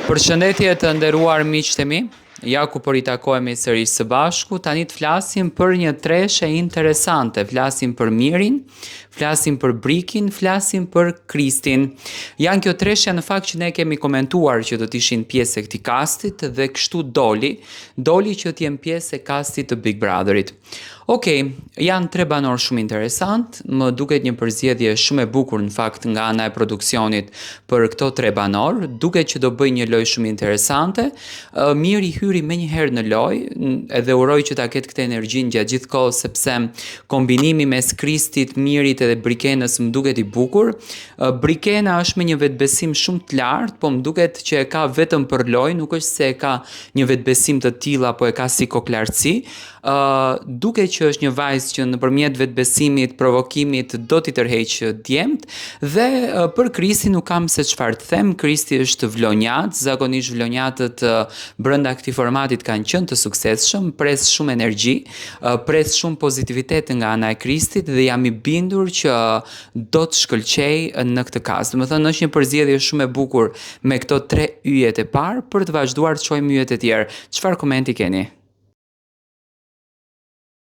Përshëndetje të nderuar miqtë e mi, ja ku po ritakohemi sërish së bashku, tani të flasim për një treshe interesante, flasim për mirin, flasim për brikin, flasim për Kristin. Janë kjo treshja në fakt që ne kemi komentuar që do t'ishin pjesë e këtij kastit dhe kështu doli që t'jem pjesë e kastit të Big Brotherit. Okej, janë 3 banor shumë interesant, më duket një përzgjedhje shumë e bukur në fakt nga ana e produksionit për këto 3 banor, duket që do bëj një lojë shumë interesante. Miri hyri menjëherë në lojë, edhe uroj që ta ketë këtë energjinë gjatë gjithë kohës sepse kombinimi mes Kristit, Mirit edhe Brikenës më duket i bukur. Brikena është me një vetbesim shumë të lartë, po më duket që e ka vetëm për lojë, nuk është se e ka një vetbesim të tillë apo e ka si koklartësi. Duket që është një vajzë që nëpërmjet vetbesimit, provokimit do t'i tërheqë djemt dhe për Kristin nuk kam se çfarë të them. Kristi është vlonjat, zakonisht vlonjatët brenda këtij formatit kanë qenë të suksesshëm, pres shumë energji, pres shumë pozitivitet nga ana e Kristit dhe jam i bindur që do të shkëlqej në këtë kast. Domethënë është një përzgjedhje shumë e bukur me këto 3 yjet e parë për të vazhduar të shohim yjet e tjerë. Çfarë komenti keni?